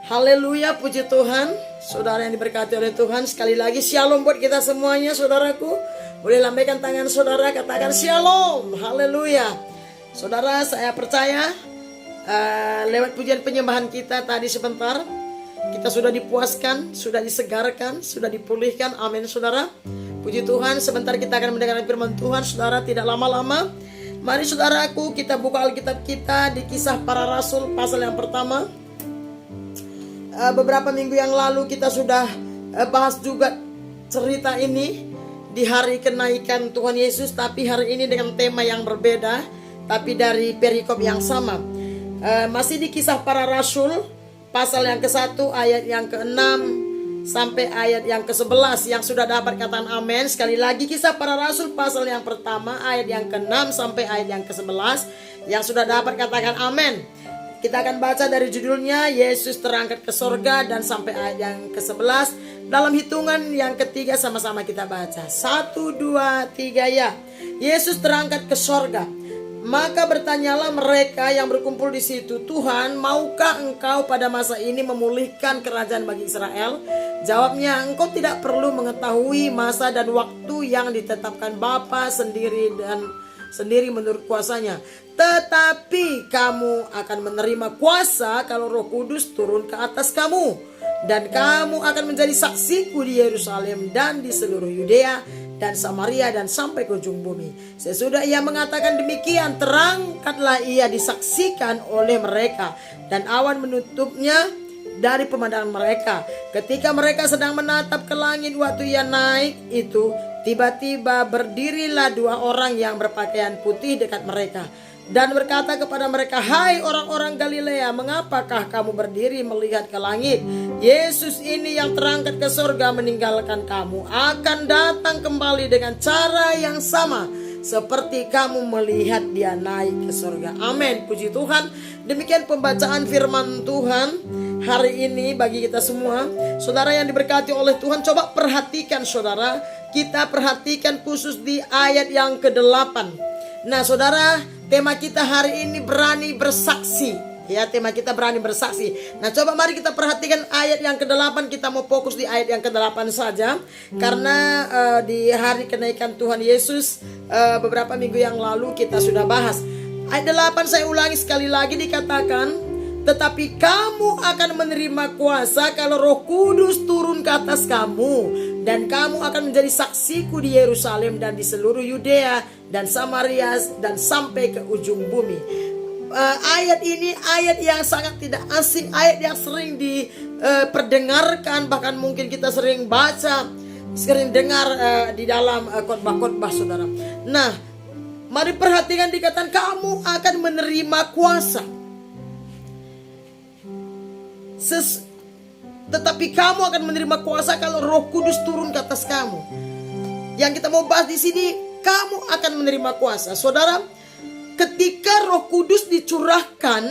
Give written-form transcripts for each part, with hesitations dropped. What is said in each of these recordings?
Haleluya, puji Tuhan. Saudara yang diberkati oleh Tuhan, sekali lagi shalom buat kita semuanya, saudaraku. Boleh lambaikan tangan saudara, katakan shalom. Haleluya. Saudara, saya percaya lewat pujian penyembahan kita tadi sebentar, kita sudah dipuaskan, sudah disegarkan, sudah dipulihkan. Amin, saudara. Puji Tuhan, sebentar kita akan mendengarkan firman Tuhan. Saudara, tidak lama-lama, mari saudaraku, kita buka Alkitab kita di Kisah Para Rasul pasal yang pertama. Beberapa minggu yang lalu kita sudah bahas juga cerita ini di hari kenaikan Tuhan Yesus, tapi hari ini dengan tema yang berbeda, tapi dari perikop yang sama. Masih di Kisah Para Rasul pasal yang ke-1 ayat yang ke-6 sampai ayat yang ke-11. Yang sudah dapat katakan amin. Sekali lagi, Kisah Para Rasul pasal yang pertama ayat yang ke-6 sampai ayat yang ke-11. Yang sudah dapat katakan amin. Kita akan baca dari judulnya Yesus terangkat ke sorga dan sampai ayat yang ke-11. Dalam hitungan yang ketiga sama-sama kita baca. 1, 2, 3 ya. Yesus terangkat ke sorga. Maka bertanyalah mereka yang berkumpul di situ, Tuhan, maukah engkau pada masa ini memulihkan kerajaan bagi Israel? Jawabnya, engkau tidak perlu mengetahui masa dan waktu yang ditetapkan Bapa sendiri menurut kuasanya. Tetapi kamu akan menerima kuasa kalau Roh Kudus turun ke atas kamu. Dan kamu akan menjadi saksiku di Yerusalem dan di seluruh Yudea dan Samaria dan sampai ke ujung bumi. Sesudah ia mengatakan demikian, terangkatlah ia disaksikan oleh mereka, dan awan menutupnya dari pemandangan mereka. Ketika mereka sedang menatap ke langit waktu ia naik itu, tiba-tiba berdirilah 2 orang yang berpakaian putih dekat mereka dan berkata kepada mereka, hai orang-orang Galilea, mengapakah kamu berdiri melihat ke langit? Yesus ini yang terangkat ke surga meninggalkan kamu akan datang kembali dengan cara yang sama seperti kamu melihat dia naik ke surga. Amin, puji Tuhan. Demikian pembacaan firman Tuhan hari ini bagi kita semua. Saudara yang diberkati oleh Tuhan, coba perhatikan saudara. Kita perhatikan khusus di ayat yang ke-8. Nah saudara, tema kita hari ini berani bersaksi. Ya, tema kita berani bersaksi. Nah coba mari kita perhatikan ayat yang ke-8. Kita mau fokus di ayat yang ke-8 saja. Karena di hari kenaikan Tuhan Yesus beberapa minggu yang lalu kita sudah bahas. Ayat 8 saya ulangi sekali lagi, dikatakan, tetapi kamu akan menerima kuasa kalau Roh Kudus turun ke atas kamu, dan kamu akan menjadi saksiku di Yerusalem dan di seluruh Yudea dan Samaria dan sampai ke ujung bumi. Ayat ini ayat yang sangat tidak asing, ayat yang sering diperdengarkan, bahkan mungkin kita sering baca, sering dengar di dalam khotbah-khotbah saudara. Nah, mari perhatikan, dikatakan kamu akan menerima kuasa. Tetapi kamu akan menerima kuasa kalau Roh Kudus turun ke atas kamu. Yang kita mau bahas di sini, kamu akan menerima kuasa. Saudara, ketika Roh Kudus dicurahkan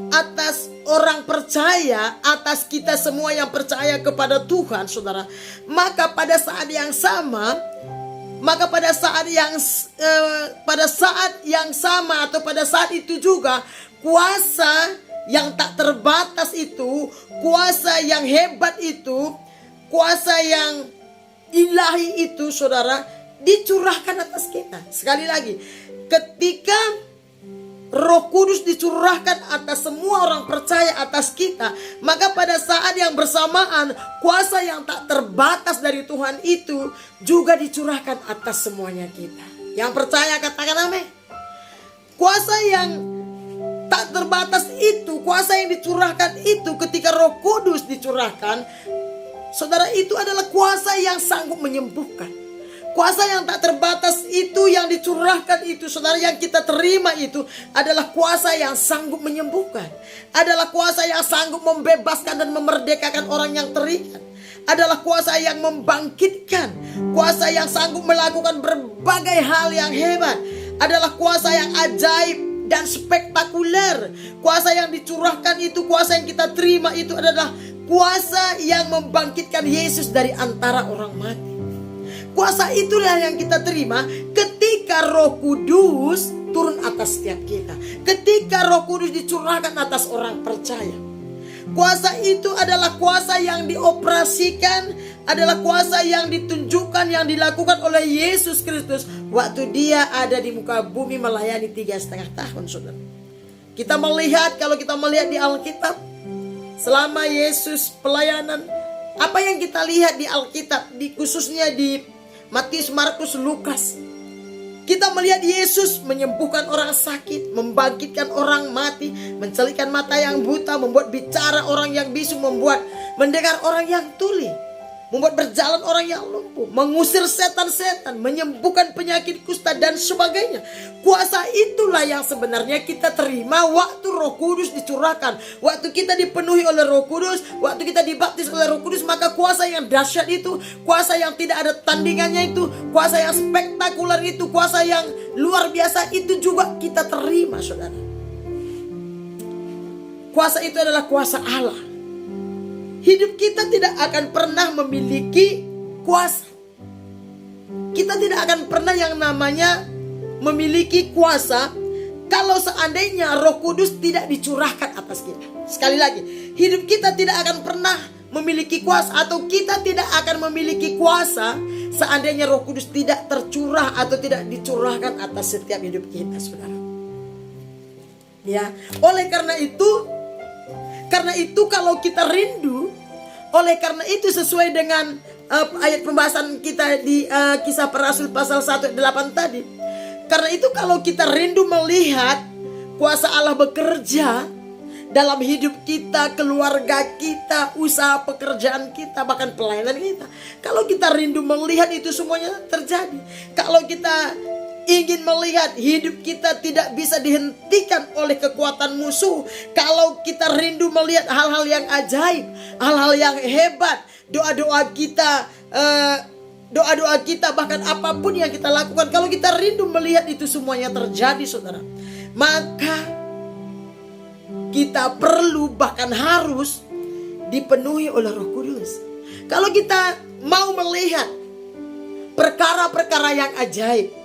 atas orang percaya, atas kita semua yang percaya kepada Tuhan, saudara, maka pada saat yang sama atau pada saat itu juga kuasa yang tak terbatas itu, kuasa yang hebat itu, kuasa yang ilahi itu saudara, dicurahkan atas kita. Sekali lagi, ketika Roh Kudus dicurahkan atas semua orang percaya, atas kita, maka pada saat yang bersamaan kuasa yang tak terbatas dari Tuhan itu juga dicurahkan atas semuanya kita. Yang percaya katakan amin. Kuasa yang tak terbatas itu, kuasa yang dicurahkan itu, ketika Roh Kudus dicurahkan, saudara, itu adalah kuasa yang sanggup menyembuhkan. Kuasa yang tak terbatas itu yang dicurahkan itu, saudara, yang kita terima itu adalah kuasa yang sanggup menyembuhkan. Adalah kuasa yang sanggup membebaskan dan memerdekakan orang yang terikat. Adalah kuasa yang membangkitkan. Kuasa yang sanggup melakukan berbagai hal yang hebat. Adalah kuasa yang ajaib dan spektakuler. Kuasa yang dicurahkan itu, kuasa yang kita terima itu adalah kuasa yang membangkitkan Yesus dari antara orang mati. Kuasa itulah yang kita terima ketika Roh Kudus turun atas setiap kita. Ketika Roh Kudus dicurahkan atas orang percaya. Kuasa itu adalah kuasa yang dioperasikan, adalah kuasa yang ditunjukkan, yang dilakukan oleh Yesus Kristus waktu dia ada di muka bumi melayani 3,5 tahun, saudara. Kita melihat, kalau kita melihat di Alkitab, selama Yesus pelayanan, apa yang kita lihat di Alkitab, khususnya di Matius, Markus, Lukas, kita melihat Yesus menyembuhkan orang sakit, membangkitkan orang mati, mencelupkan mata yang buta, membuat bicara orang yang bisu, membuat mendengar orang yang tuli, membuat berjalan orang yang lumpuh, mengusir setan-setan, menyembuhkan penyakit kusta dan sebagainya. Kuasa itulah yang sebenarnya kita terima waktu Roh Kudus dicurahkan. Waktu kita dipenuhi oleh Roh Kudus, waktu kita dibaptis oleh Roh Kudus, maka kuasa yang dahsyat itu, kuasa yang tidak ada tandingannya itu, kuasa yang spektakuler itu, kuasa yang luar biasa itu juga kita terima, saudara. Kuasa itu adalah kuasa Allah. Hidup kita tidak akan pernah memiliki kuasa. Kita tidak akan pernah yang namanya memiliki kuasa kalau seandainya Roh Kudus tidak dicurahkan atas kita. Sekali lagi, hidup kita tidak akan pernah memiliki kuasa, atau kita tidak akan memiliki kuasa seandainya Roh Kudus tidak tercurah atau tidak dicurahkan atas setiap hidup kita, saudara. Ya, oleh karena itu kalau kita rindu, oleh karena itu sesuai dengan ayat pembahasan kita di Kisah Para Rasul pasal 1 ayat 8 tadi. Karena itu kalau kita rindu melihat kuasa Allah bekerja dalam hidup kita, keluarga kita, usaha pekerjaan kita, bahkan pelayanan kita, kalau kita rindu melihat itu semuanya terjadi. Kalau kita ingin melihat hidup kita tidak bisa dihentikan oleh kekuatan musuh, kalau kita rindu melihat hal-hal yang ajaib, hal-hal yang hebat, doa-doa kita, bahkan apapun yang kita lakukan, kalau kita rindu melihat itu semuanya terjadi, saudara, maka kita perlu, bahkan harus dipenuhi oleh Roh Kudus. Kalau kita mau melihat perkara-perkara yang ajaib,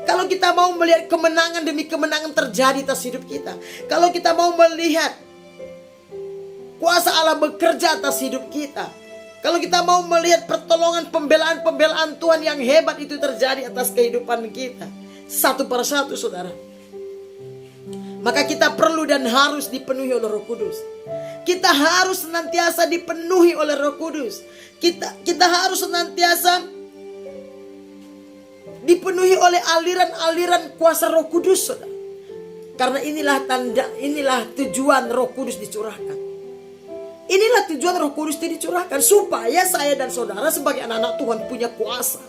kalau kita mau melihat kemenangan demi kemenangan terjadi atas hidup kita, kalau kita mau melihat kuasa Allah bekerja atas hidup kita, kalau kita mau melihat pertolongan, pembelaan Tuhan yang hebat itu terjadi atas kehidupan kita, satu persatu, saudara, maka kita perlu dan harus dipenuhi oleh Roh Kudus. Kita harus senantiasa dipenuhi oleh Roh Kudus. Kita harus senantiasa dipenuhi oleh aliran-aliran kuasa Roh Kudus, saudara. Karena inilah tujuan Roh Kudus dicurahkan. Inilah tujuan Roh Kudus dicurahkan, supaya saya dan saudara sebagai anak-anak Tuhan punya kuasa.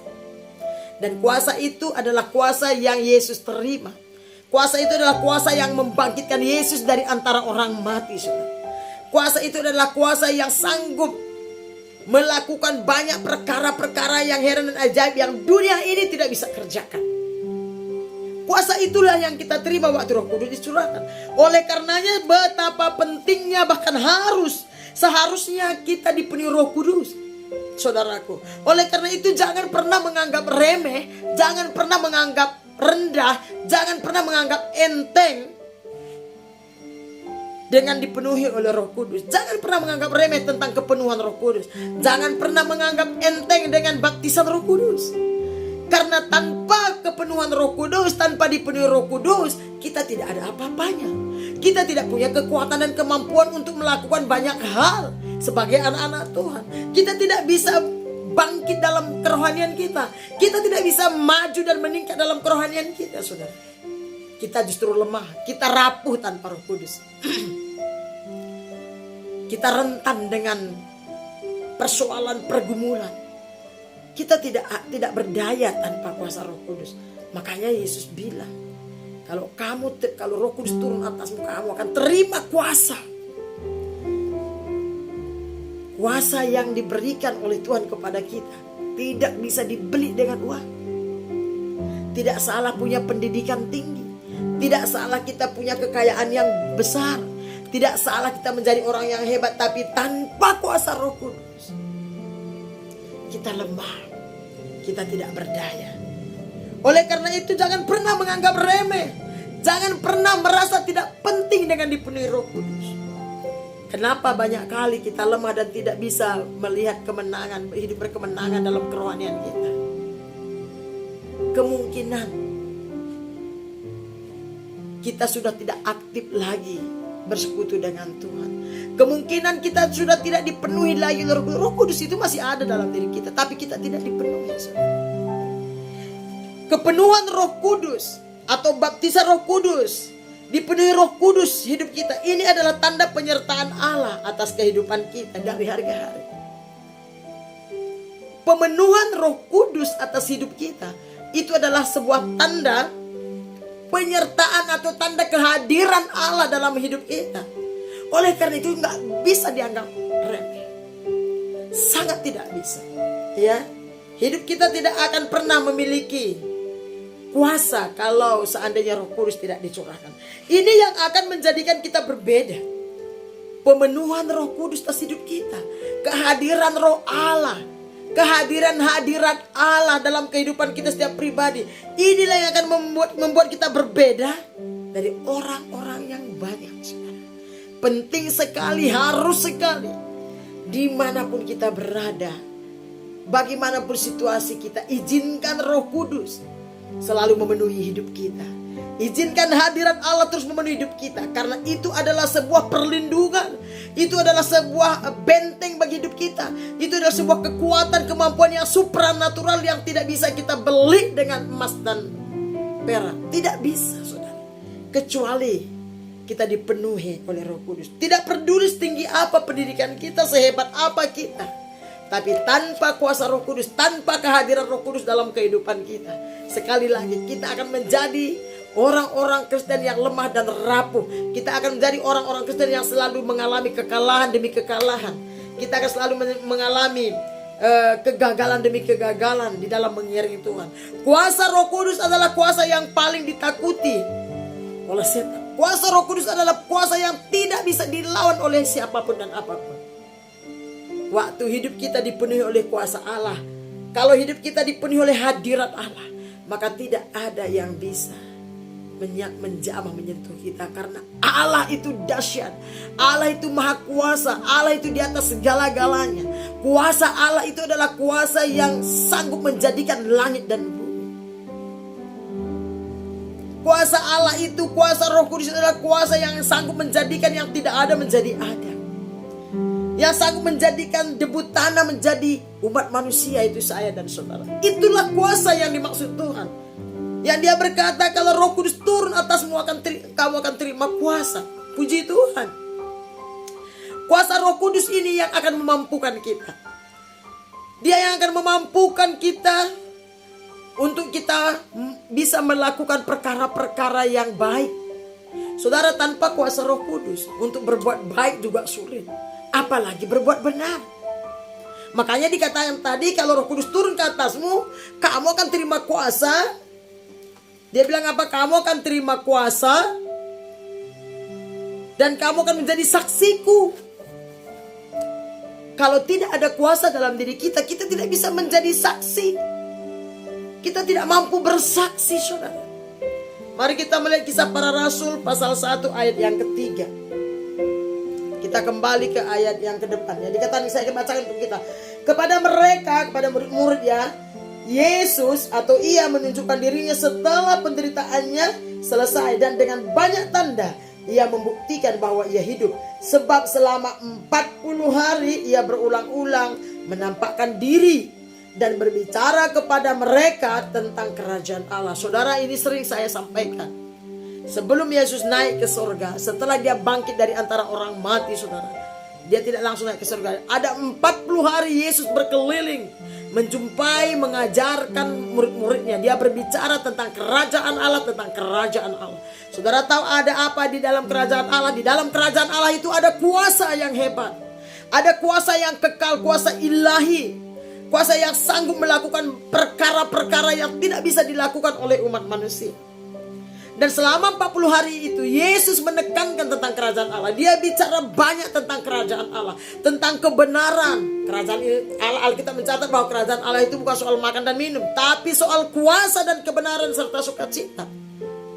Dan kuasa itu adalah kuasa yang Yesus terima. Kuasa itu adalah kuasa yang membangkitkan Yesus dari antara orang mati, saudara. Kuasa itu adalah kuasa yang sanggup melakukan banyak perkara-perkara yang heran dan ajaib yang dunia ini tidak bisa kerjakan. Kuasa itulah yang kita terima waktu Roh Kudus dicurahkan. Oleh karenanya betapa pentingnya, bahkan seharusnya kita dipenuhi Roh Kudus, saudaraku. Oleh karena itu jangan pernah menganggap remeh, jangan pernah menganggap rendah, jangan pernah menganggap enteng dengan dipenuhi oleh Roh Kudus. Jangan pernah menganggap remeh tentang kepenuhan Roh Kudus. Jangan pernah menganggap enteng dengan baptisan Roh Kudus. Karena tanpa kepenuhan Roh Kudus, tanpa dipenuhi Roh Kudus, kita tidak ada apa-apanya. Kita tidak punya kekuatan dan kemampuan untuk melakukan banyak hal sebagai anak-anak Tuhan. Kita tidak bisa bangkit dalam kerohanian kita. Kita tidak bisa maju dan meningkat dalam kerohanian kita, saudara. Kita justru lemah, kita rapuh tanpa Roh Kudus. Kita rentan dengan persoalan pergumulan. Kita tidak berdaya tanpa kuasa Roh Kudus. Makanya Yesus bilang, kalau Roh Kudus turun atasmu, kamu akan terima kuasa. Kuasa yang diberikan oleh Tuhan kepada kita tidak bisa dibeli dengan uang. Tidak salah punya pendidikan tinggi, tidak salah kita punya kekayaan yang besar, tidak salah kita menjadi orang yang hebat, tapi tanpa kuasa Roh Kudus kita lemah, kita tidak berdaya. Oleh karena itu jangan pernah menganggap remeh, jangan pernah merasa tidak penting dengan dipenuhi Roh Kudus. Kenapa banyak kali kita lemah dan tidak bisa melihat kemenangan, hidup berkemenangan dalam kerohanian kita? Kemungkinan kita sudah tidak aktif lagi bersekutu dengan Tuhan. Kemungkinan kita sudah tidak dipenuhi lagi oleh Roh Kudus. Itu masih ada dalam diri kita, tapi kita tidak dipenuhi. Kepenuhan Roh Kudus atau baptisan Roh Kudus, dipenuhi Roh Kudus hidup kita, ini adalah tanda penyertaan Allah atas kehidupan kita dari hari ke hari. Pemenuhan Roh Kudus atas hidup kita itu adalah sebuah tanda penyertaan atau tanda kehadiran Allah dalam hidup kita. Oleh karena itu nggak bisa dianggap remeh, sangat tidak bisa. Ya, hidup kita tidak akan pernah memiliki kuasa kalau seandainya Roh Kudus tidak dicurahkan. Ini yang akan menjadikan kita berbeda. Pemenuhan Roh Kudus atas hidup kita, kehadiran Roh Allah, kehadiran-hadirat Allah dalam kehidupan kita setiap pribadi. Inilah yang akan membuat kita berbeda dari orang-orang yang banyak. Penting sekali, harus sekali, dimanapun kita berada, bagaimanapun situasi kita, izinkan Roh Kudus selalu memenuhi hidup kita. Izinkan hadirat Allah terus memenuhi hidup kita, karena itu adalah sebuah perlindungan, itu adalah sebuah benteng bagi hidup kita, itu adalah sebuah kekuatan, kemampuan yang supranatural yang tidak bisa kita beli dengan emas dan perak. Tidak bisa, saudara, kecuali kita dipenuhi oleh Roh Kudus. Tidak peduli setinggi apa pendidikan kita, sehebat apa kita, tapi tanpa kuasa Roh Kudus, tanpa kehadiran Roh Kudus dalam kehidupan kita, sekali lagi kita akan menjadi orang-orang Kristen yang lemah dan rapuh. Kita akan menjadi orang-orang Kristen yang selalu mengalami kekalahan demi kekalahan. Kita akan selalu mengalami kegagalan demi kegagalan di dalam mengiringi Tuhan. Kuasa Roh Kudus adalah kuasa yang paling ditakuti oleh setan. Kuasa Roh Kudus adalah kuasa yang tidak bisa dilawan oleh siapapun dan apapun. Waktu hidup kita dipenuhi oleh kuasa Allah, kalau hidup kita dipenuhi oleh hadirat Allah, maka tidak ada yang bisa menjamah menyentuh kita, karena Allah itu dahsyat, Allah itu maha kuasa, Allah itu di atas segala-galanya. Kuasa Allah itu adalah kuasa yang sanggup menjadikan langit dan bumi. Kuasa Allah itu, kuasa Roh Kudus adalah kuasa yang sanggup menjadikan yang tidak ada menjadi ada, yang sanggup menjadikan debu tanah menjadi umat manusia, itu saya dan saudara. Itulah kuasa yang dimaksud Tuhan, yang Dia berkata kalau Roh Kudus turun atasmu kamu akan terima kuasa. Puji Tuhan. Kuasa Roh Kudus ini yang akan memampukan kita. Dia yang akan memampukan kita untuk kita bisa melakukan perkara-perkara yang baik. Saudara, tanpa kuasa Roh Kudus untuk berbuat baik juga sulit, apalagi berbuat benar. Makanya dikatakan tadi, kalau Roh Kudus turun ke atasmu, kamu akan terima kuasa. Dia bilang apa? Kamu akan terima kuasa dan kamu akan menjadi saksiku. Kalau tidak ada kuasa dalam diri kita, kita tidak bisa menjadi saksi. Kita tidak mampu bersaksi, saudara. Mari kita melihat Kisah Para Rasul pasal 1 ayat yang ketiga. Kita kembali ke ayat yang ke depan. Jadi kata saya akan bacakan untuk kita. Kepada mereka, kepada murid-murid ya, Yesus atau Ia menunjukkan dirinya setelah penderitaannya selesai, dan dengan banyak tanda Ia membuktikan bahwa Ia hidup. Sebab selama 40 hari Ia berulang-ulang menampakkan diri dan berbicara kepada mereka tentang kerajaan Allah. Saudara, ini sering saya sampaikan. Sebelum Yesus naik ke surga, setelah Dia bangkit dari antara orang mati, saudara, Dia tidak langsung naik ke surga. Ada 40 hari Yesus berkeliling, menjumpai, mengajarkan murid-muridnya. Dia berbicara tentang kerajaan Allah, tentang kerajaan Allah. Saudara tahu ada apa di dalam kerajaan Allah? Di dalam kerajaan Allah itu ada kuasa yang hebat, ada kuasa yang kekal, kuasa ilahi, kuasa yang sanggup melakukan perkara-perkara yang tidak bisa dilakukan oleh umat manusia. Dan selama 40 hari itu Yesus menekankan tentang kerajaan Allah. Dia bicara banyak tentang kerajaan Allah, tentang kebenaran. Kerajaan Allah, Alkitab mencatat bahwa kerajaan Allah itu bukan soal makan dan minum, tapi soal kuasa dan kebenaran serta sukacita.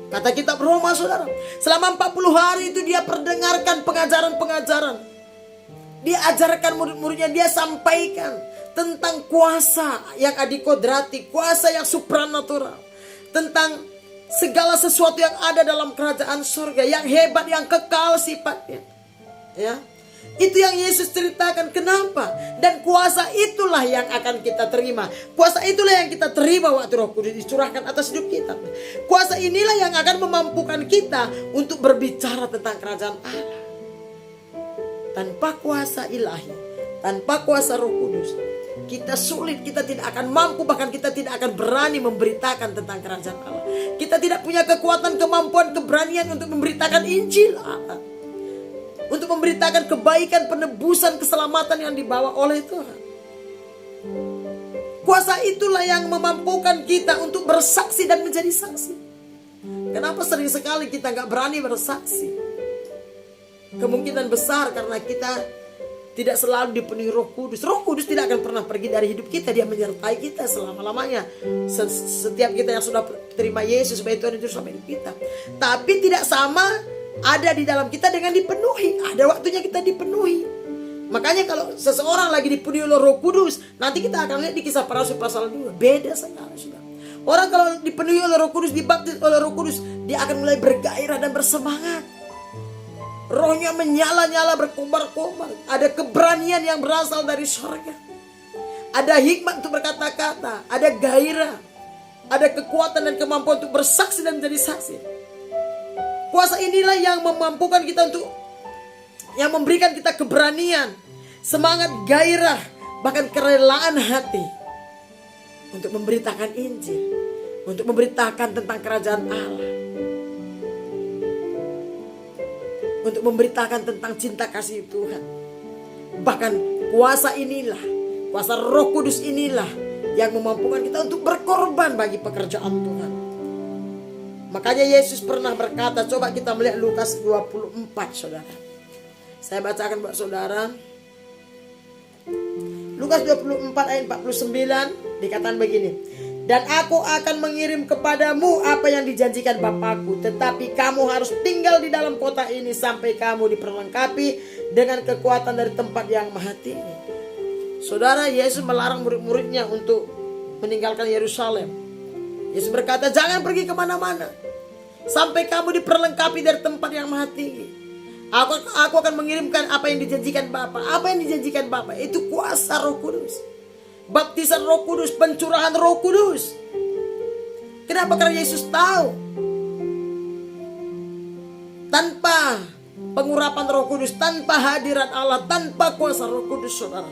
Kata kitab Roma, saudara, selama 40 hari itu Dia perdengarkan pengajaran-pengajaran Dia ajarkan murid-muridnya, dia sampaikan tentang kuasa yang adikodrati, kuasa yang supranatural, tentang segala sesuatu yang ada dalam kerajaan surga, yang hebat, yang kekal sifatnya. Ya, itu yang Yesus ceritakan. Kenapa? Dan kuasa itulah yang akan kita terima. Kuasa itulah yang kita terima waktu Roh Kudus dicurahkan atas hidup kita. Kuasa inilah yang akan memampukan kita untuk berbicara tentang kerajaan Allah. Tanpa kuasa ilahi, tanpa kuasa Roh Kudus, kita sulit, kita tidak akan mampu, bahkan kita tidak akan berani memberitakan tentang kerajaan Allah. Kita tidak punya kekuatan, kemampuan, keberanian untuk memberitakan Injil Allah, untuk memberitakan kebaikan, penebusan, keselamatan yang dibawa oleh Tuhan. Kuasa itulah yang memampukan kita untuk bersaksi dan menjadi saksi. Kenapa sering sekali kita gak berani bersaksi? Kemungkinan besar karena kita tidak selalu dipenuhi Roh Kudus. Roh Kudus tidak akan pernah pergi dari hidup kita. Dia menyertai kita selama-lamanya. Setiap kita yang sudah terima Yesus sebagai Tuhan dan Juru Selamat hidup kita. Tapi tidak sama ada di dalam kita dengan dipenuhi. Ada waktunya kita dipenuhi. Makanya kalau seseorang lagi dipenuhi oleh Roh Kudus, nanti kita akan lihat di Kisah Para Rasul pasal 2. Beda sekali, saudara. Orang kalau dipenuhi oleh Roh Kudus, dibaptis oleh Roh Kudus, dia akan mulai bergairah dan bersemangat. Rohnya menyala-nyala, berkobar-kobar. Ada keberanian yang berasal dari surga. Ada hikmat untuk berkata-kata. Ada gairah. Ada kekuatan dan kemampuan untuk bersaksi dan menjadi saksi. Kuasa inilah yang memampukan kita untuk, yang memberikan kita keberanian, semangat, gairah, bahkan kerelaan hati untuk memberitakan Injil, untuk memberitakan tentang kerajaan Allah, untuk memberitakan tentang cinta kasih Tuhan. Bahkan kuasa inilah, kuasa Roh Kudus inilah yang memampukan kita untuk berkorban bagi pekerjaan Tuhan. Makanya Yesus pernah berkata, coba kita melihat Lukas 24, saudara. Saya bacakan buat saudara. Lukas 24 ayat 49 dikatakan begini. Dan aku akan mengirim kepadamu apa yang dijanjikan Bapakku, tetapi kamu harus tinggal di dalam kota ini sampai kamu diperlengkapi dengan kekuatan dari tempat yang maha tinggi. Saudara, Yesus melarang murid-muridnya untuk meninggalkan Yerusalem. Yesus berkata, jangan pergi kemana-mana sampai kamu diperlengkapi dari tempat yang maha tinggi. Aku akan mengirimkan apa yang dijanjikan Bapa. Apa yang dijanjikan Bapa? Itu kuasa Roh Kudus, baptisan Roh Kudus, pencurahan Roh Kudus. Kenapa? Karena Yesus tahu tanpa pengurapan Roh Kudus, tanpa hadirat Allah, tanpa kuasa Roh Kudus, saudara,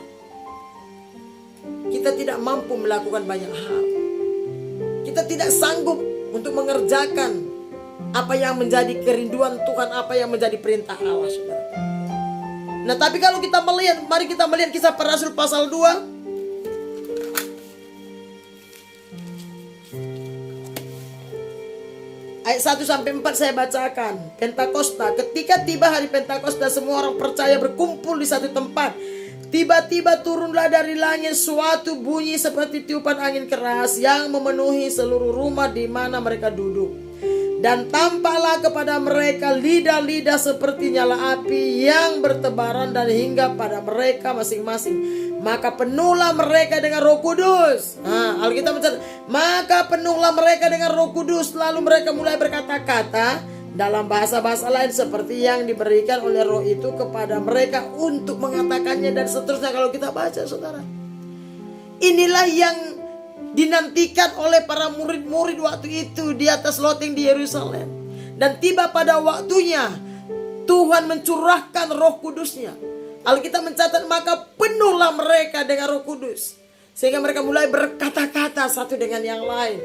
kita tidak mampu melakukan banyak hal. Kita tidak sanggup untuk mengerjakan apa yang menjadi kerinduan Tuhan, apa yang menjadi perintah Allah, saudara. Nah, tapi kalau kita melihat, mari kita melihat Kisah Para Rasul pasal 2. Ayat 1 sampai 4 saya bacakan. Pentakosta. Ketika tiba hari Pentakosta, semua orang percaya berkumpul di satu tempat. Tiba-tiba turunlah dari langit suatu bunyi seperti tiupan angin keras yang memenuhi seluruh rumah di mana mereka duduk. Dan tampaklah kepada mereka lidah-lidah seperti nyala api yang bertebaran dan hingga pada mereka masing-masing. Maka penuhlah mereka dengan Roh Kudus. Alkitab mencatat, maka penuhlah mereka dengan Roh Kudus. Lalu mereka mulai berkata-kata dalam bahasa-bahasa lain seperti yang diberikan oleh Roh itu kepada mereka untuk mengatakannya, dan seterusnya. Kalau kita baca, saudara, inilah yang dinantikan oleh para murid-murid waktu itu di atas loteng di Yerusalem. Dan tiba pada waktunya Tuhan mencurahkan Roh Kudusnya. Alkitab mencatat, maka penuhlah mereka dengan Roh Kudus, sehingga mereka mulai berkata-kata satu dengan yang lain,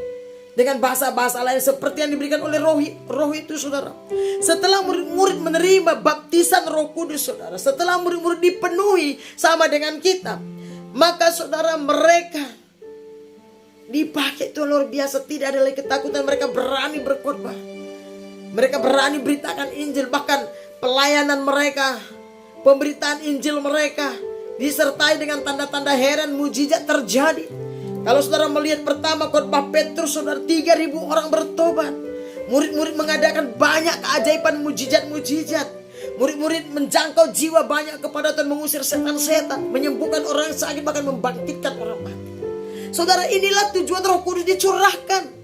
dengan bahasa-bahasa lain seperti yang diberikan oleh roh itu, saudara. Setelah murid-murid menerima baptisan Roh Kudus, saudara, setelah murid-murid dipenuhi sama dengan kita, maka saudara, mereka dipakai itu luar biasa. Tidak ada lagi ketakutan. Mereka berani berkhotbah, mereka berani beritakan Injil. Bahkan pelayanan mereka, pemberitaan Injil mereka disertai dengan tanda-tanda heran, mujizat terjadi. Kalau saudara melihat pertama khotbah Petrus, saudara, 3.000 orang bertobat. Murid-murid mengadakan banyak keajaiban, mujizat-mujizat. Murid-murid menjangkau jiwa banyak kepada Tuhan, mengusir setan-setan, menyembuhkan orang yang sakit, bahkan membangkitkan orang mati. Saudara, inilah tujuan Roh Kudus dicurahkan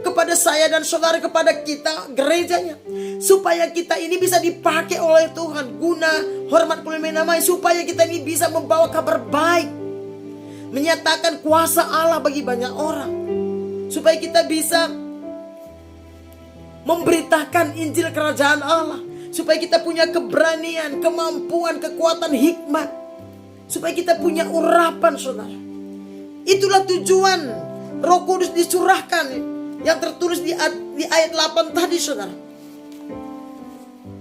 kepada saya dan saudara, kepada kita gerejanya, supaya kita ini bisa dipakai oleh Tuhan guna hormat kemuliaan namanya, supaya kita ini bisa membawa kabar baik, menyatakan kuasa Allah bagi banyak orang, supaya kita bisa memberitakan Injil kerajaan Allah, supaya kita punya keberanian, kemampuan, kekuatan, hikmat, supaya kita punya urapan, saudara. Itulah tujuan Roh Kudus dicurahkan, yang tertulis di ayat 8 tadi, saudara.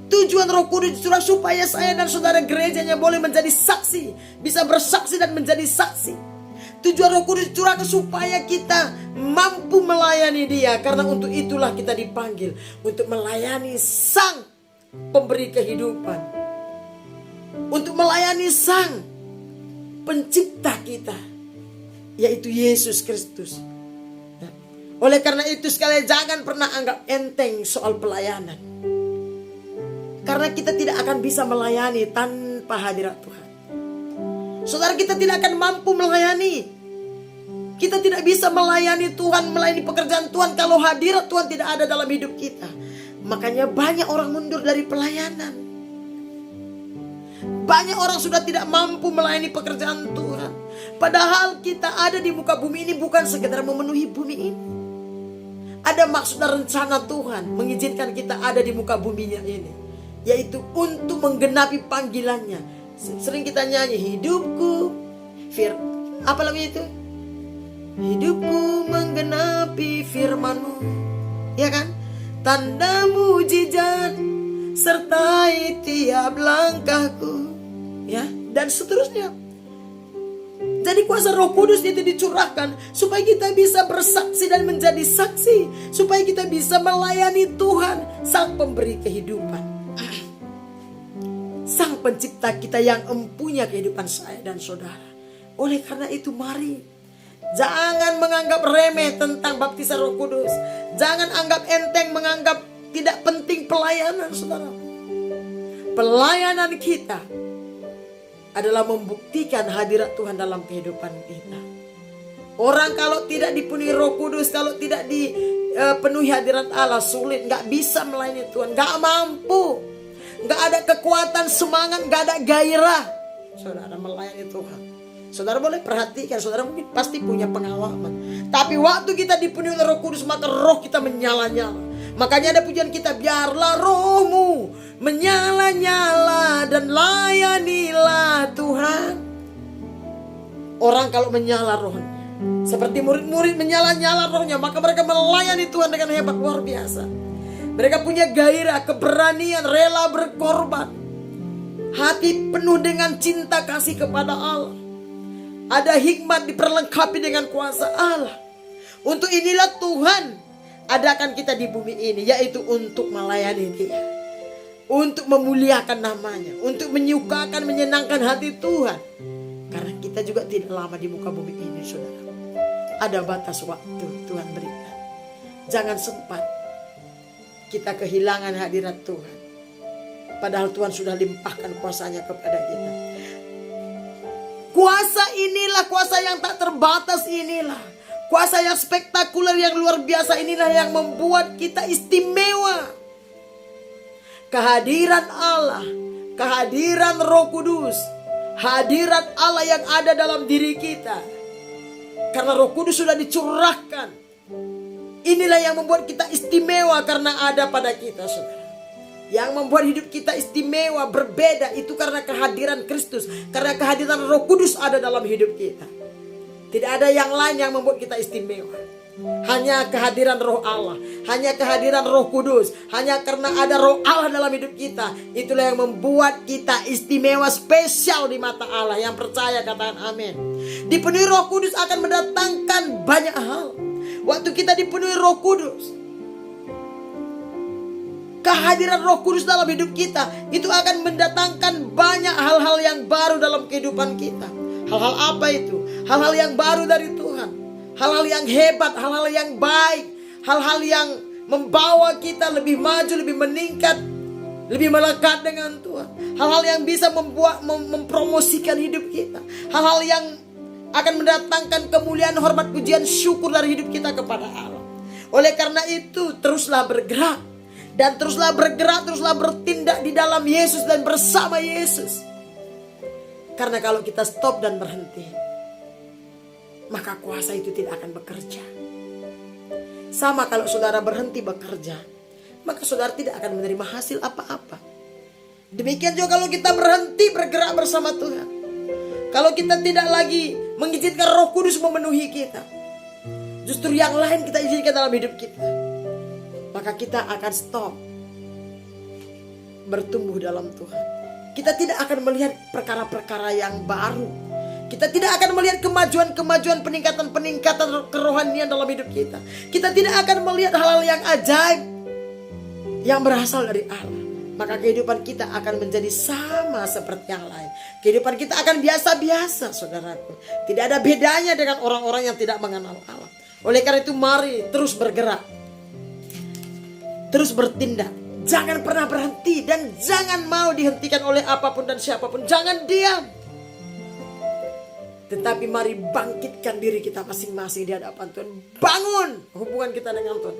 Tujuan Roh Kudus dicurah supaya saya dan saudara gerejanya boleh menjadi saksi, bisa bersaksi dan menjadi saksi. Tujuan Roh Kudus dicurahkan supaya kita mampu melayani Dia, karena untuk itulah kita dipanggil untuk melayani Sang Pemberi kehidupan, untuk melayani Sang Pencipta kita, yaitu Yesus Kristus. Oleh karena itu sekalian, jangan pernah anggap enteng soal pelayanan, karena kita tidak akan bisa melayani tanpa hadirat Tuhan. Saudara, kita tidak akan mampu melayani. Kita tidak bisa melayani Tuhan, melayani pekerjaan Tuhan kalau hadirat Tuhan tidak ada dalam hidup kita. Makanya banyak orang mundur dari pelayanan. Banyak orang sudah tidak mampu melayani pekerjaan Tuhan. Padahal kita ada di muka bumi ini bukan sekedar memenuhi bumi ini. Ada maksud dan rencana Tuhan mengizinkan kita ada di muka buminya ini, yaitu untuk menggenapi panggilannya. Sering kita nyanyi, hidupku apa lagu itu? Hidupku menggenapi firman-Mu, ya kan? Tanda mujizat sertai tiap langkahku, ya, dan seterusnya. Jadi kuasa Roh Kudus itu dicurahkan supaya kita bisa bersaksi dan menjadi saksi, supaya kita bisa melayani Tuhan, Sang Pemberi kehidupan, Sang Pencipta kita yang empunya kehidupan saya dan saudara. Oleh karena itu, mari jangan menganggap remeh tentang baptisan Roh Kudus. Jangan anggap enteng, menganggap tidak penting pelayanan, saudara. Pelayanan kita adalah membuktikan hadirat Tuhan dalam kehidupan kita. Orang kalau tidak dipenuhi Roh Kudus, kalau tidak dipenuhi hadirat Allah, sulit, gak bisa melayani Tuhan, gak mampu, gak ada kekuatan, semangat, gak ada gairah, saudara, melayani Tuhan. Saudara boleh perhatikan, saudara mungkin pasti punya pengalaman. Tapi waktu kita dipenuhi oleh Roh Kudus, maka roh kita menyala-nyala. Makanya ada pujian kita, biarlah rohmu menyala-nyala dan layanilah Tuhan. Orang kalau menyala rohnya, seperti murid-murid menyala-nyala rohnya, maka mereka melayani Tuhan dengan hebat, luar biasa. Mereka punya gairah, keberanian, rela berkorban, hati penuh dengan cinta kasih kepada Allah. Ada hikmat diperlengkapi dengan kuasa Allah. Untuk inilah Tuhan adakan kita di bumi ini, yaitu untuk melayani Dia, untuk memuliakan namanya, untuk menyukakan, menyenangkan hati Tuhan. Karena kita juga tidak lama di muka bumi ini, saudara. Ada batas waktu Tuhan berikan. Jangan sempat kita kehilangan hadirat Tuhan, padahal Tuhan sudah limpahkan kuasanya kepada kita. Kuasa inilah, kuasa yang tak terbatas inilah, kuasa yang spektakuler, yang luar biasa inilah yang membuat kita istimewa. Kehadiran Allah, kehadiran Roh Kudus, hadirat Allah yang ada dalam diri kita, karena Roh Kudus sudah dicurahkan. Inilah yang membuat kita istimewa karena ada pada kita, saudara. Yang membuat hidup kita istimewa, berbeda, itu karena kehadiran Kristus, karena kehadiran Roh Kudus ada dalam hidup kita. Tidak ada yang lain yang membuat kita istimewa. Hanya kehadiran Roh Allah, hanya kehadiran Roh Kudus, hanya karena ada Roh Allah dalam hidup kita. Itulah yang membuat kita istimewa, spesial di mata Allah. Yang percaya katakan amin. Dipenuhi Roh Kudus akan mendatangkan banyak hal. Waktu kita dipenuhi Roh Kudus, kehadiran Roh Kudus dalam hidup kita itu akan mendatangkan banyak hal-hal yang baru dalam kehidupan kita. Hal-hal apa itu? Hal-hal yang baru dari Tuhan, hal-hal yang hebat, hal-hal yang baik, hal-hal yang membawa kita lebih maju, lebih meningkat lebih melekat dengan Tuhan. Hal-hal yang bisa mempromosikan hidup kita. Hal-hal yang akan mendatangkan kemuliaan, hormat, pujian, syukur dari hidup kita kepada Allah. Oleh karena itu, teruslah bergerak. Dan teruslah bergerak, teruslah bertindak di dalam Yesus dan bersama Yesus. Karena kalau kita stop dan berhenti, maka kuasa itu tidak akan bekerja. Sama kalau saudara berhenti bekerja, maka saudara tidak akan menerima hasil apa-apa. Demikian juga kalau kita berhenti bergerak bersama Tuhan. Kalau kita tidak lagi mengizinkan Roh Kudus memenuhi kita, justru yang lain kita izinkan dalam hidup kita, maka kita akan stop bertumbuh dalam Tuhan. Kita tidak akan melihat perkara-perkara yang baru. Kita tidak akan melihat kemajuan-kemajuan, peningkatan-peningkatan kerohanian dalam hidup kita. Kita tidak akan melihat hal-hal yang ajaib yang berasal dari Allah. Maka kehidupan kita akan menjadi sama seperti yang lain. Kehidupan kita akan biasa-biasa, saudaraku. Tidak ada bedanya dengan orang-orang yang tidak mengenal Allah. Oleh karena itu mari terus bergerak, terus bertindak. Jangan pernah berhenti dan jangan mau dihentikan oleh apapun dan siapapun. Jangan diam. Tetapi mari bangkitkan diri kita masing-masing di hadapan Tuhan. Bangun hubungan kita dengan Tuhan.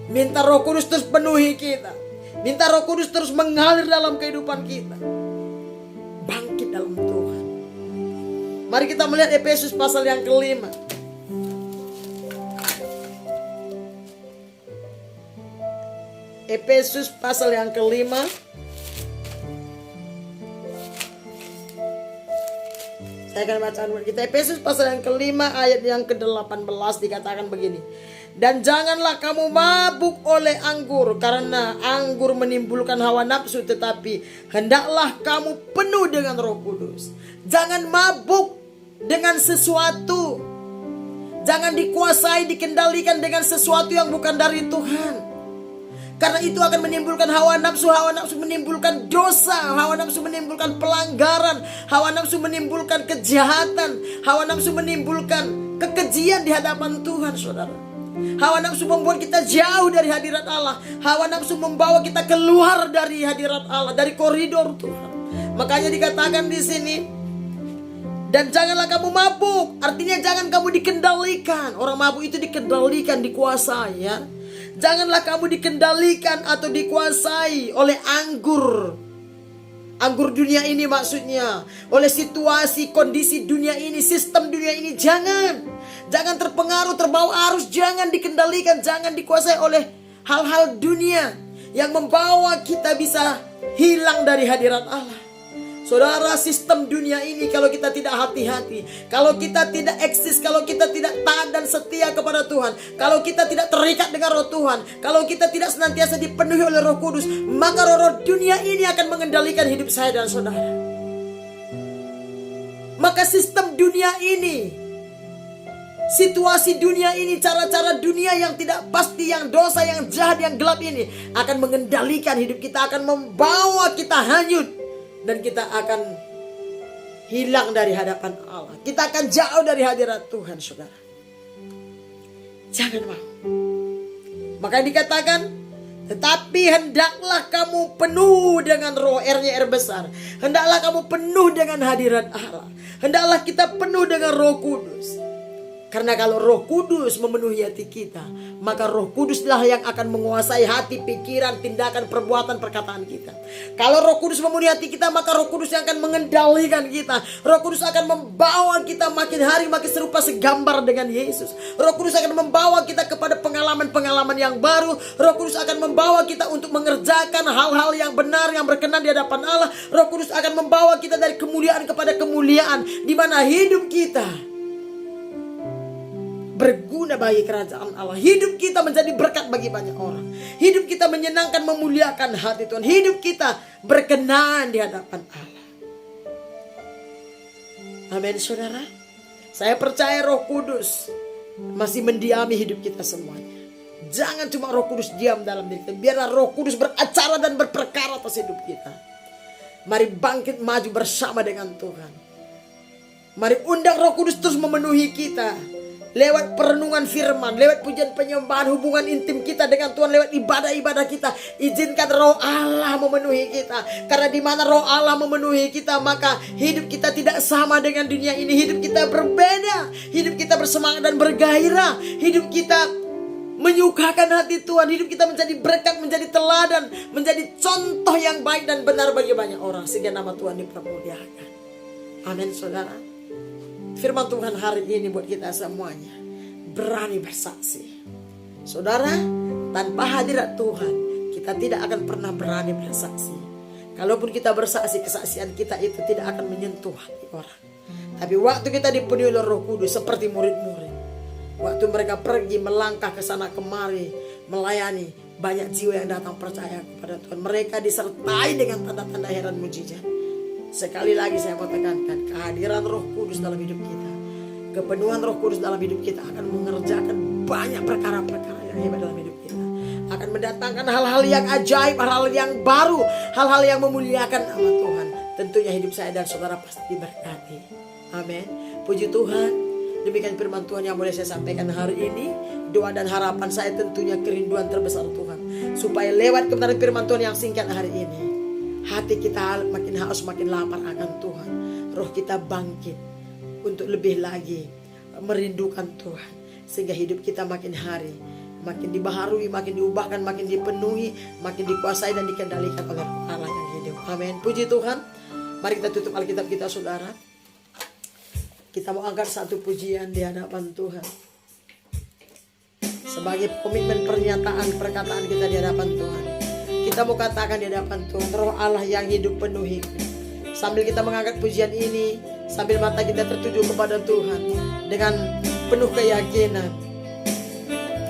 Minta Roh Kudus terus penuhi kita. Minta Roh Kudus terus mengalir dalam kehidupan kita. Bangkit dalam Tuhan. Mari kita melihat Efesus pasal yang kelima. Efesus pasal yang kelima. Saya akan baca buat kita. Efesus pasal yang kelima ayat yang ke-18 dikatakan begini. Dan janganlah kamu mabuk oleh anggur, karena anggur menimbulkan hawa nafsu, tetapi hendaklah kamu penuh dengan Roh Kudus. Jangan mabuk dengan sesuatu. Jangan dikuasai, dikendalikan dengan sesuatu yang bukan dari Tuhan. Karena itu akan menimbulkan hawa nafsu menimbulkan dosa, hawa nafsu menimbulkan pelanggaran, hawa nafsu menimbulkan kejahatan, hawa nafsu menimbulkan kekejian di hadapan Tuhan, saudara. Hawa nafsu membuat kita jauh dari hadirat Allah. Hawa nafsu membawa kita keluar dari hadirat Allah, dari koridor Tuhan. Makanya dikatakan di sini, dan janganlah kamu mabuk. Artinya jangan kamu dikendalikan. Orang mabuk itu dikendalikan, dikuasai, ya. Janganlah kamu dikendalikan atau dikuasai oleh anggur. Anggur dunia ini maksudnya. Oleh situasi, kondisi dunia ini, sistem dunia ini. Jangan terpengaruh, terbawa arus. Jangan dikendalikan, jangan dikuasai oleh hal-hal dunia yang membawa kita bisa hilang dari hadirat Allah. Saudara, sistem dunia ini kalau kita tidak hati-hati, kalau kita tidak eksis, kalau kita tidak taat dan setia kepada Tuhan, kalau kita tidak terikat dengan Roh Tuhan, kalau kita tidak senantiasa dipenuhi oleh Roh Kudus, maka roh-roh dunia ini akan mengendalikan hidup saya dan saudara. Maka sistem dunia ini, situasi dunia ini, cara-cara dunia yang tidak pasti, yang dosa, yang jahat, yang gelap ini akan mengendalikan hidup kita, akan membawa kita hanyut. Dan kita akan hilang dari hadapan Allah. Kita akan jauh dari hadirat Tuhan, saudara. Jangan mau. Maka dikatakan, tetapi hendaklah kamu penuh dengan roh, R-nya R besar. Hendaklah kamu penuh dengan hadirat Allah. Hendaklah kita penuh dengan Roh Kudus. Karena kalau Roh Kudus memenuhi hati kita, maka Roh Kuduslah yang akan menguasai hati, pikiran, tindakan, perbuatan, perkataan kita. Kalau Roh Kudus memenuhi hati kita, maka Roh Kudus yang akan mengendalikan kita. Roh Kudus akan membawa kita makin hari makin serupa segambar dengan Yesus. Roh Kudus akan membawa kita kepada pengalaman-pengalaman yang baru. Roh Kudus akan membawa kita untuk mengerjakan hal-hal yang benar, yang berkenan di hadapan Allah. Roh Kudus akan membawa kita dari kemuliaan kepada kemuliaan, di mana hidup kita berguna bagi kerajaan Allah. Hidup kita menjadi berkat bagi banyak orang. Hidup kita menyenangkan, memuliakan hati Tuhan. Hidup kita berkenan di hadapan Allah. Amin, saudara. Saya percaya Roh Kudus masih mendiami hidup kita semuanya. Jangan cuma Roh Kudus diam dalam diri kita. Biarlah Roh Kudus beracara dan berperkara atas hidup kita. Mari bangkit maju bersama dengan Tuhan. Mari undang Roh Kudus terus memenuhi kita. lewat perenungan firman, lewat pujian penyembahan, hubungan intim kita dengan Tuhan, lewat ibadah-ibadah kita. Izinkan Roh Allah memenuhi kita. Karena di mana Roh Allah memenuhi kita, maka hidup kita tidak sama dengan dunia ini. Hidup kita berbeda, hidup kita bersemangat dan bergairah, hidup kita menyukakan hati Tuhan, hidup kita menjadi berkat, menjadi teladan, menjadi contoh yang baik dan benar bagi banyak orang, sehingga nama Tuhan dipermuliakan. Amin, saudara. Firman Tuhan hari ini buat kita semuanya, berani bersaksi. Saudara, tanpa hadirat Tuhan, kita tidak akan pernah berani bersaksi. Kalaupun kita bersaksi, kesaksian kita itu tidak akan menyentuh hati orang. Tapi waktu kita dipenuhi oleh Roh Kudus seperti murid-murid, waktu mereka pergi melangkah ke sana kemari melayani, banyak jiwa yang datang percaya kepada Tuhan. Mereka disertai dengan tanda-tanda heran mujizat. Sekali lagi saya mau tekankan, kehadiran Roh Kudus dalam hidup kita, kepenuhan Roh Kudus dalam hidup kita akan mengerjakan banyak perkara-perkara yang hebat dalam hidup kita. Akan mendatangkan hal-hal yang ajaib, hal-hal yang baru, hal-hal yang memuliakan nama Tuhan. Tentunya hidup saya dan saudara pasti diberkati. Amin. Puji Tuhan. Demikian firman Tuhan yang boleh saya sampaikan hari ini. Doa dan harapan saya tentunya kerinduan terbesar Tuhan, supaya lewat kebenaran firman Tuhan yang singkat hari ini, hati kita makin haus, makin lapar akan Tuhan. Roh kita bangkit untuk lebih lagi merindukan Tuhan, sehingga hidup kita makin hari makin dibaharui, makin diubahkan, makin dipenuhi, makin dikuasai dan dikendalikan oleh Allah yang hidup. Amin. Puji Tuhan. Mari kita tutup Alkitab kita, saudara. Kita mau angkat satu pujian di hadapan Tuhan sebagai komitmen pernyataan perkataan kita di hadapan Tuhan. Kita mau katakan di hadapan Tuhan, Roh Allah yang hidup penuhi. Sambil kita mengangkat pujian ini, sambil mata kita tertuju kepada Tuhan dengan penuh keyakinan,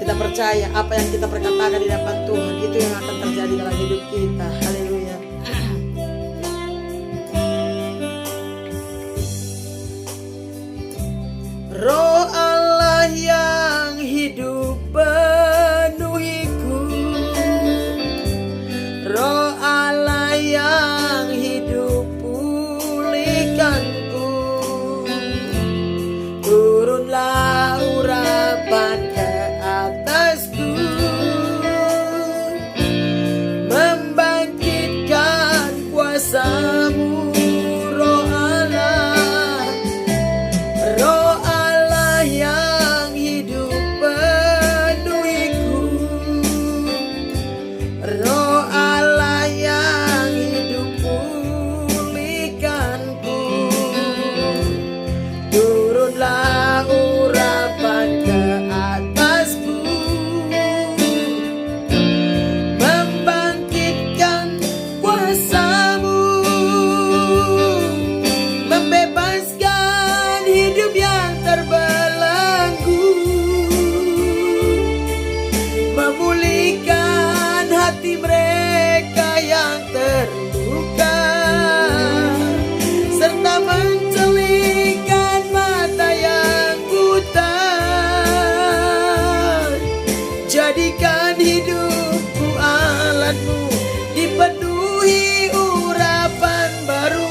kita percaya apa yang kita perkatakan di hadapan Tuhan itu yang akan terjadi dalam hidup kita. Haleluya. Roh Allah yang hidup penuhiku, Roh Allah yang hidup pulihkanku, turunlah urapan ke atasku, membangkitkan kuasa-Mu. Jadikan hidupku alatmu, dipenuhi urapan baru,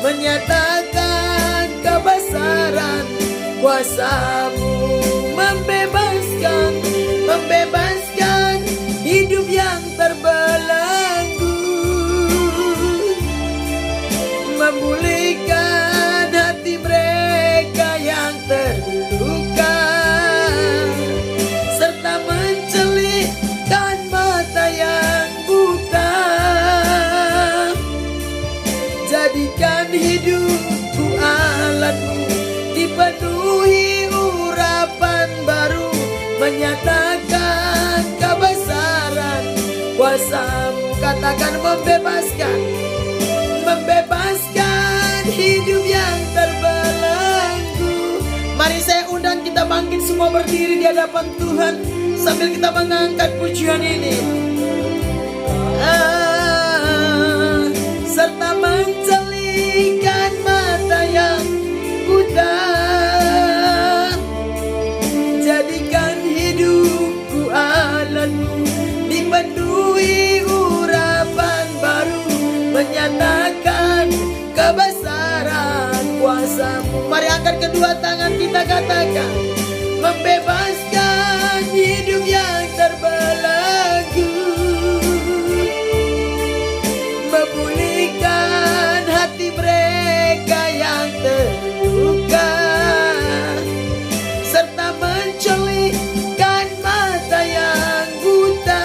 menyatakan kebesaran kuasa-Mu, membebaskan hidup yang terbelenggu, memulihkan hati mereka yang terluka, serta mencelihkan mata yang buta. Jadikan hidupku alatmu, dipenuhi urapan baru, menyatakan kebesaran kuasa-Mu. Katakan membebaskan hidup yang terbelenggu. Mari saya undang kita bangkit semua berdiri di hadapan Tuhan sambil kita mengangkat pujian ini. Serta mencelihkan mata yang buta. Jadikan hidupku alatmu, dipenuhi urapan baru, menyatakan kebesaran kuasa-Mu. Mari angkat kedua tangan kita katakan, membebaskan hidup yang terbelenggu, memulihkan hati mereka yang terluka, serta mencolokkan mata yang buta.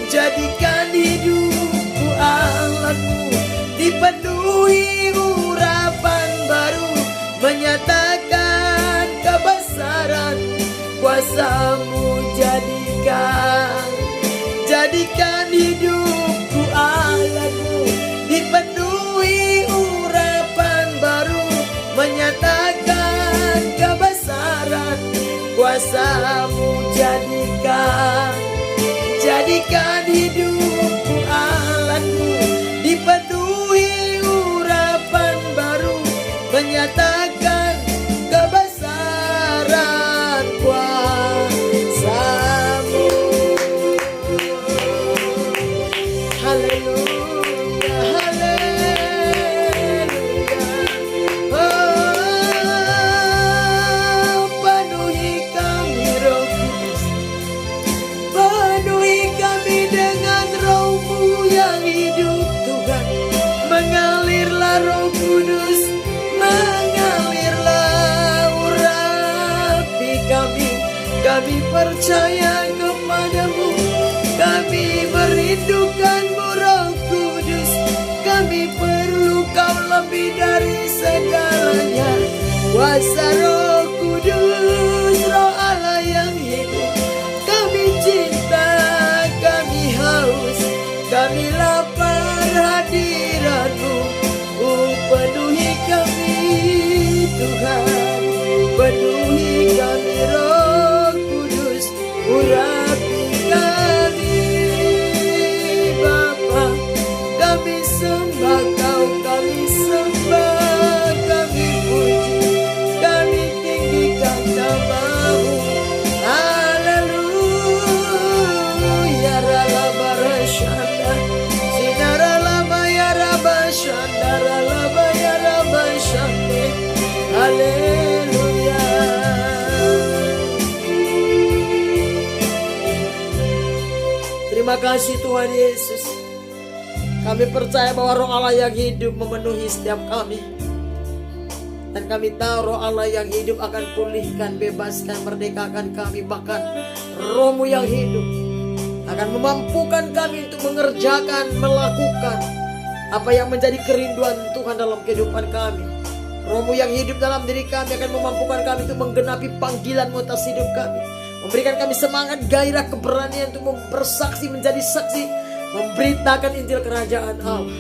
Jadikan hidupku alatmu, dipenuhi urapan baru, menyatakan kebesaran kuasa-Mu. Jadikan hidupku alatmu, dipenuhi urapan baru, menyatakan kebesaran kuasa-Mu. Jadikan hidupku alatmu, dipenuhi urapan baru, menyatakan kebesaran kuasa-Mu. Haleluya, haleluya. Oh, penuhi kami Roh Kudus, penuhi kami dengan Roh-Mu yang hidup Tuhan. Mengalirlah Roh Kudus, mengalirlah urapi kami. Kami percaya kepada-Mu, kami merindukan-Mu Roh Kudus. Kami perlu Kau lebih dari segalanya. Kuasa Roh Kudus, Roh Allah yang hidup. Kami cinta, kami haus, kami lapar hadirat-Mu. Penuhi kami Tuhan, penuhi kami Roh Kudus, urapi kami Bapa. Kami sembah Kau, kami sembah, kami puji, kami tinggikan nama-Mu. Haleluya, ralabarashanda, sinaralabaya rabashanda, ralabaya rabashande. Haleluya. Terima kasih Tuhan Yesus. Kami percaya bahwa Roh Allah yang hidup memenuhi setiap kami. Dan kami tahu Roh Allah yang hidup akan pulihkan, bebaskan, merdekakan kami. Bahkan Roh-Mu yang hidup akan memampukan kami untuk mengerjakan, melakukan apa yang menjadi kerinduan Tuhan dalam kehidupan kami. Roh-Mu yang hidup dalam diri kami akan memampukan kami untuk menggenapi panggilan-Mu atas hidup kami. Memberikan kami semangat, gairah, keberanian untuk bersaksi, menjadi saksi, memberitakan Injil Kerajaan Allah,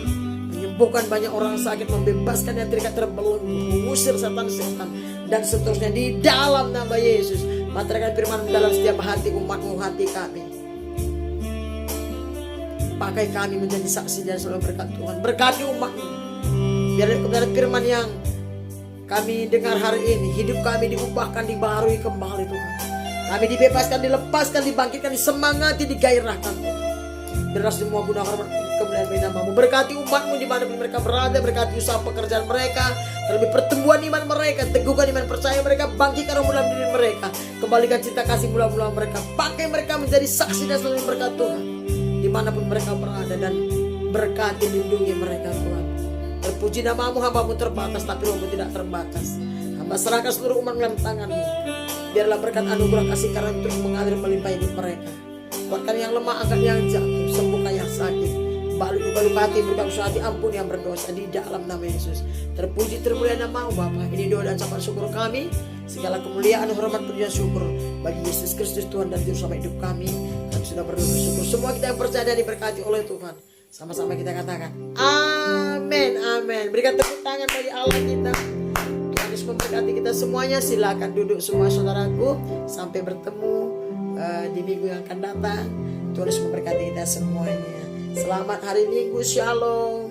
menyembuhkan banyak orang sakit, membebaskan yang terikat terbelenggu, mengusir setan-setan, dan seterusnya di dalam nama Yesus. Mantrakan firman dalam setiap hati umat-Mu, hati kami. Pakai kami menjadi saksi dan selalu berkat Tuhan. Berkati umat-Mu. Biar kebenaran firman yang kami dengar hari ini, hidup kami diubahkan, dibaharui kembali Tuhan. Kami dibebaskan, dilepaskan, dibangkitkan, disemangati, digairahkan Tuhan. Biarlah semua guna hormat kemuliaan bagi nama-Mu. Berkati umat-Mu dimanapun mereka berada. Berkati usaha pekerjaan mereka, terlebih pertumbuhan iman mereka, teguhkan iman percaya mereka, bangkitkan roh dalam diri mereka, kembalikan cinta kasih mula-mula mereka. Pakai mereka menjadi saksi dan selalu berkat Tuhan dimanapun mereka berada, dan berkati, lindungi mereka Tuhan. Terpuji nama-Mu, hamba-Mu terbatas tapi Roh-Mu tidak terbatas. Hamba serahkan seluruh umat dalam tangan-Mu. Biarlah berkat anugerah kasih karunia terus mengalir melimpah hidup mereka. Kuatkan yang lemah, angkat yang jatuh, sembuhkan yang sakit, balik luka hati, berikan usaha hati, ampun yang berdosa di dalam nama Yesus. Terpuji termulia nama-Mu Bapa. Ini doa dan ucapan syukur kami. Segala kemuliaan, hormat, pujian, syukur bagi Yesus Kristus Tuhan dan Juru Selamat hidup kami. Kami sudah berdoa bersyukur. Semua kita yang percaya dan diberkati oleh Tuhan. Sama-sama kita katakan amin, amin. Berikan tepuk tangan bagi Allah kita. Tuhan Yesus memberkati kita semuanya. Silakan duduk semua saudaraku. Sampai bertemu di minggu yang akan datang. Tuhan Yesus memberkati kita semuanya. Selamat hari Minggu, shalom.